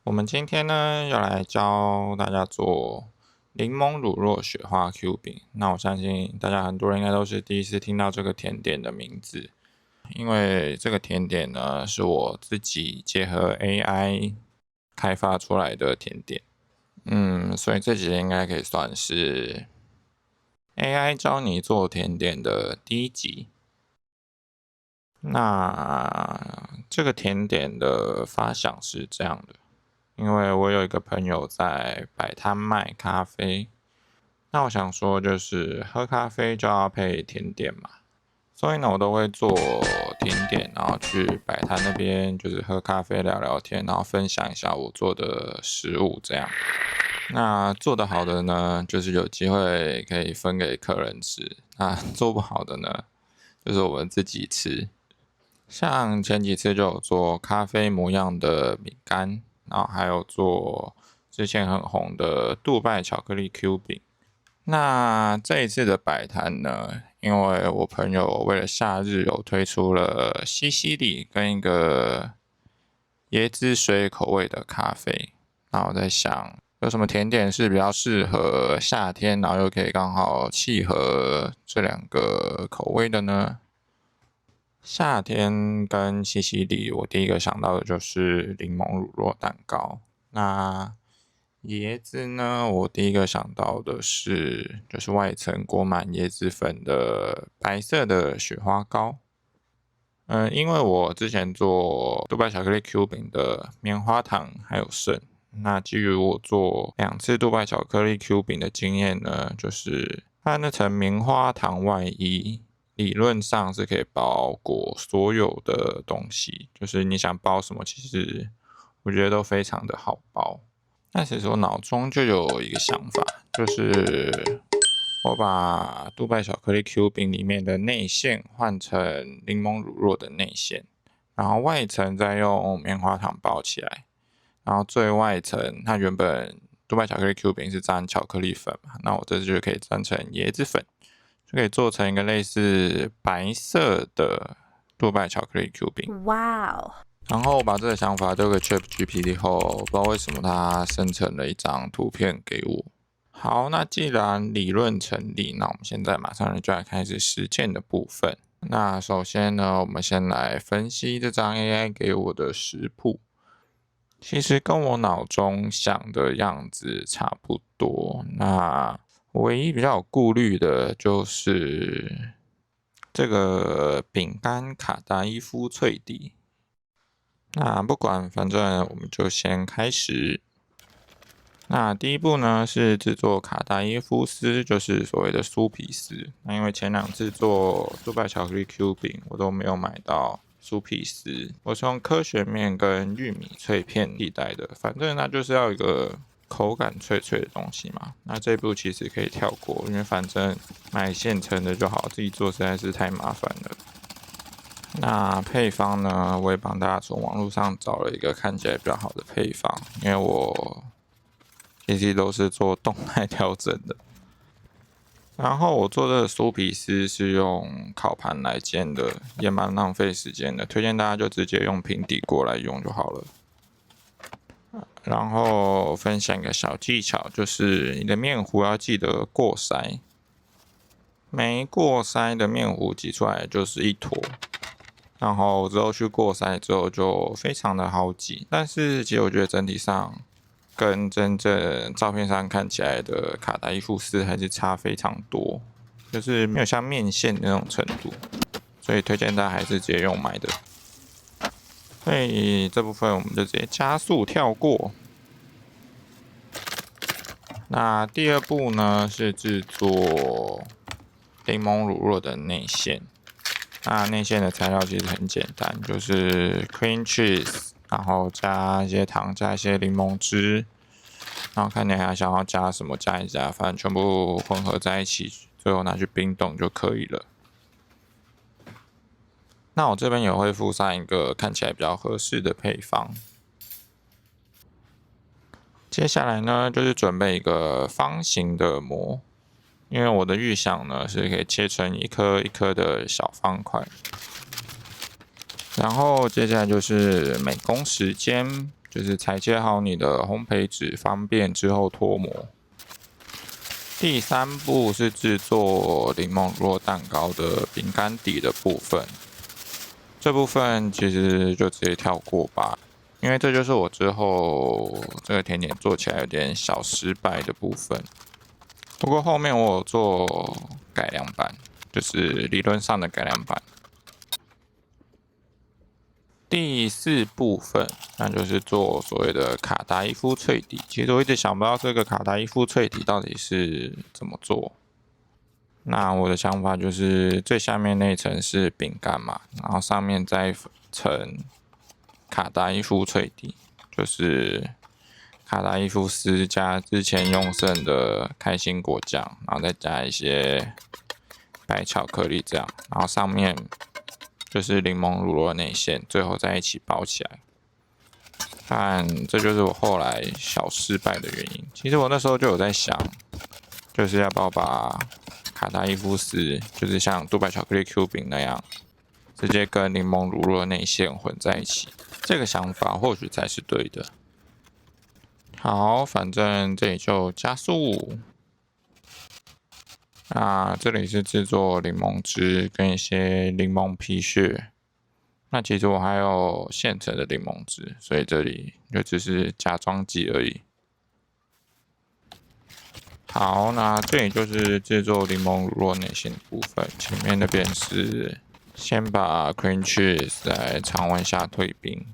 我們今天呢要來教大家做檸檬乳酪雪花 Q 餅。那我相信大家很多人應該都是第一次聽到這個甜點的名字，因為這個甜點呢是我自己結合 AI 開發出來的甜點。所以這集應該可以算是 AI 教你做甜點的第一集。那這個甜點的發想是這樣的。因為我有一個朋友在擺攤賣咖啡，那我想說就是喝咖啡就要配甜點嘛，所以呢我都會做甜點，然後去擺攤那邊就是喝咖啡聊聊天，然後分享一下我做的食物這樣。那做得好的呢，就是有機會可以分給客人吃，那做不好的呢，就是我們自己吃。像前幾次就有做咖啡模樣的餅乾，然後還有做之前很紅的杜拜巧克力 Q 餅。那這一次的擺攤呢，因為我朋友為了夏日有推出了西西里跟一個椰子水口味的咖啡，那我在想有什麼甜點是比較適合夏天，然後又可以剛好契合這兩個口味的呢？夏天跟西西里，我第一個想到的就是檸檬乳酪蛋糕。那椰子呢，我第一個想到的是就是外層裹滿椰子粉的白色的雪花糕。因為我之前做杜拜巧克力 Q 餅的棉花糖還有剩，那基於我做2次杜拜巧克力 Q 餅的經驗呢，就是它那層棉花糖外衣，理論上是可以包裹所有的東西，就是你想包什麼，其實我覺得都非常的好包。那其實我腦中就有一個想法，就是我把杜拜巧克力 Q 餅裡面的內餡換成檸檬乳酪的內餡，然後外層再用棉花糖包起來，然後最外層它原本杜拜巧克力 Q 餅是沾巧克力粉嘛，那我這次就可以沾成椰子粉。就可以做成一個類似白色的杜拜巧克力 Q 餅。哇哦！然後我把這個想法丟給 ChatGPT 後，不知道為什麼它生成了一張圖片給我。好，那既然理論成立，那我們現在馬上就來開始實踐的部分。那首先呢，我們先來分析這張 AI 給我的食譜。其實跟我腦中想的樣子差不多。那唯一比較有顧慮的就是這個餅乾卡達伊夫脆底。那不管，反正我們就先開始。那第一步呢是製作卡達伊夫絲，就是所謂的酥皮絲。那因為前2次做杜拜巧克力 Q 餅，我都沒有買到酥皮絲，我是用科學麵跟玉米脆片替代的。反正它就是要一個口感脆脆的東西嘛，那這一步其實可以跳過，因為反正買現成的就好，自己做實在是太麻煩了。那配方呢，我也幫大家從網絡上找了一個看起來比較好的配方，因為我其實都是做動態調整的。然後我做這個酥皮絲是用烤盤來煎的，也蠻浪費時間的，推薦大家就直接用平底鍋來用就好了。然後分享一個小技巧，就是你的麵糊要記得過篩，沒過篩的麵糊擠出來就是一坨，然後之後去過篩之後就非常的好擠。但是其實我覺得整體上跟真正照片上看起來的卡達伊夫絲還是差非常多，就是沒有像麵線那種程度，所以推薦大家還是直接用買的。所以這部分我們就直接加速跳過。那第2步呢是製作檸檬乳酪的內餡。那內餡的材料其實很簡單，就是 cream cheese， 然後加一些糖，加一些檸檬汁，然後看你還想要加什麼加一加，反正全部混合在一起，最後拿去冰凍就可以了。那我這邊也會附上一個看起來比較合適的配方。接下來呢，就是準備一個方形的膜，因為我的預想呢是可以切成一顆一顆的小方塊。然後接下來就是美工時間，就是裁切好你的烘焙紙，方便之後脫模。第3步是製作檸檬乳酪蛋糕的餅乾底的部分，這部分其實就直接跳過吧，因為這就是我之後這個甜點做起來有點小失敗的部分。不過後面我有做改良版，就是理論上的改良版。第4部分，那就是做所謂的卡達伊夫脆底。其實我一直想不到這個卡達伊夫脆底到底是怎麼做。那我的想法就是最下面那一層是餅乾嘛，然後上面再一層卡達伊夫脆底，就是卡達伊夫絲加之前用剩的開心果醬，然後再加一些白巧克力這樣，然後上面就是檸檬乳酪內餡，最後再一起包起來。但這就是我後來小失敗的原因。其實我那時候就有在想，就是要不要把卡達伊夫絲，就是像杜拜巧克力 Q 餅那樣，直接跟檸檬乳酪內餡混在一起。這個想法或許才是對的。好，反正這裡就加速。那這裡是製作檸檬汁跟一些檸檬皮屑。那其實我還有現成的檸檬汁，所以這裡就只是加裝劑而已。好，那這裡就是製作檸檬乳酪內餡的部分。前面那邊是先把 cream cheese 在常溫下退冰。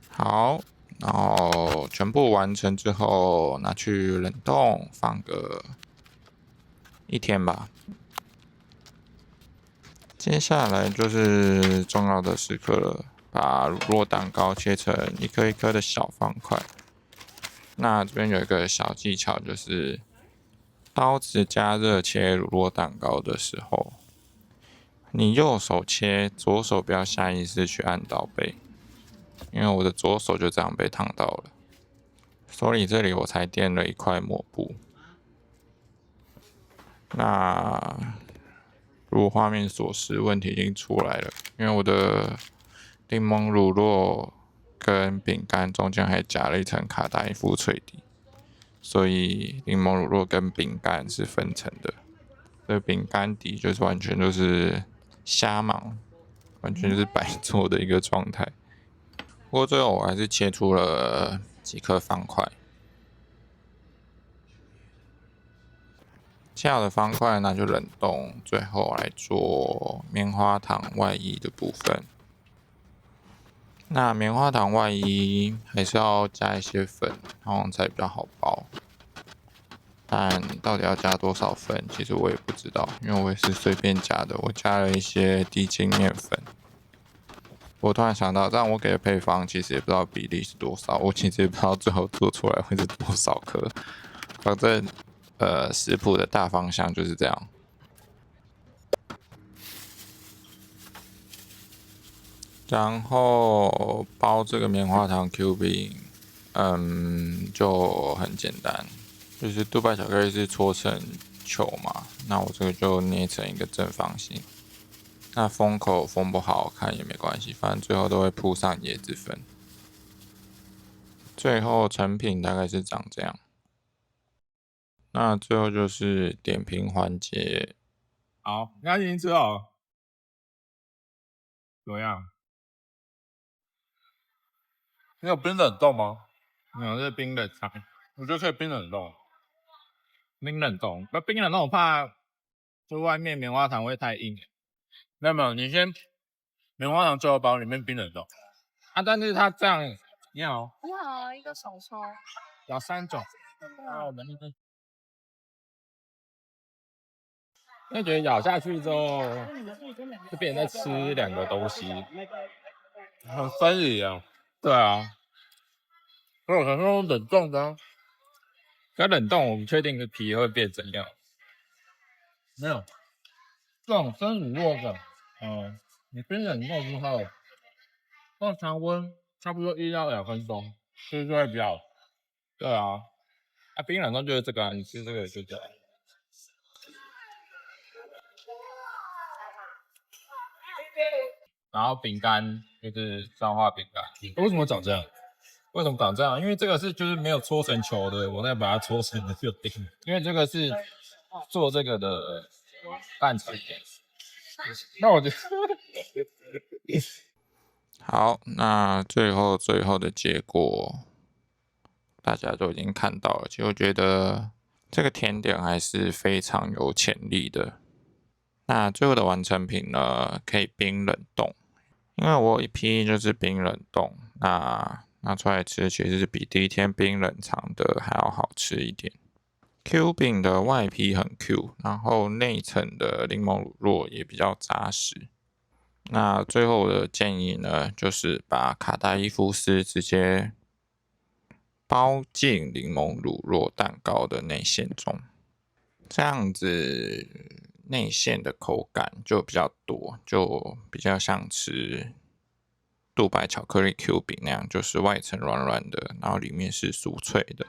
好。然後全部完成之後，拿去冷凍放個1天吧。接下來就是重要的時刻了，把乳酪蛋糕切成一顆一顆的小方塊。那這邊有一個小技巧，就是刀子加熱切乳酪蛋糕的時候，你右手切，左手不要下意識去按刀背。因為我的左手就這樣被燙到了，所以這裡我才墊了一塊抹布。那如畫面所示，問題已經出來了，因為我的檸檬乳酪跟餅乾中間還夾了一層卡達伊夫脆底，所以檸檬乳酪跟餅乾是分層的，這餅乾底就是完全就是瞎忙，完全就是白做的一個狀態。不過最後我還是切出了幾顆方塊。切好的方塊那就冷凍，最後來做棉花糖外衣的部分。那棉花糖外衣還是要加一些粉，然後才比較好包。但到底要加多少粉，其實我也不知道，因為我也是隨便加的。我加了一些低筋麵粉。我突然想到，這樣我給的配方其實也不知道比例是多少，我其實也不知道最後做出來會是多少顆。反正食譜的大方向就是這樣。然後包這個棉花糖 Q 餅，就很簡單，就是杜拜巧克力是搓成球嘛，那我這個就捏成一個正方形。那封口封不好看也沒關係，反正最後都會鋪上椰子粉。最後成品大概是長這樣。那最後就是點評環節。好，那已經吃好了，怎麼樣？你有冰冷凍嗎？沒有，這是冰冷藏。我覺得可以冰冷凍。冰冷凍，那冰冷凍我怕就外面棉花糖會太硬。沒有，你先棉花糖最後包，裡面冰冷凍。啊，但是它這樣，你好，一個手抽，要3種。那我們那個，因為覺得咬下去之後，就變成在吃2個東西，很分離啊。對啊，所以我想說冷凍的啊。要冷凍，我們確定皮會變怎樣？沒有，這種生乳酪的，你冰冷凍之後，放常溫差不多1到2分鐘，吃就會比較。對啊，冰冷凍就是這個啊，你吃這個就這樣。然後餅乾就是彰化餅乾。為什麼長這樣？為什麼長這樣？因為這個是就是沒有搓成球的，我再把它搓成了就丁。因為這個是做這個的半成品。那我就好，那最後的結果大家都已經看到了，其實我覺得這個甜點還是非常有潛力的。那最後的完成品呢，可以冰冷凍，因為我有一批就是冰冷凍，那拿出來吃其實是比第一天冰冷藏的還要好吃一點。Q 餅的外皮很 Q， 然後內層的檸檬乳酪也比較扎實。那最後的建議呢，就是把卡達伊夫斯直接包進檸檬乳酪蛋糕的內餡中，這樣子內餡的口感就比較多，就比較像吃杜白巧克力 Q 餅那樣，就是外層軟軟的，然後裡面是酥脆的。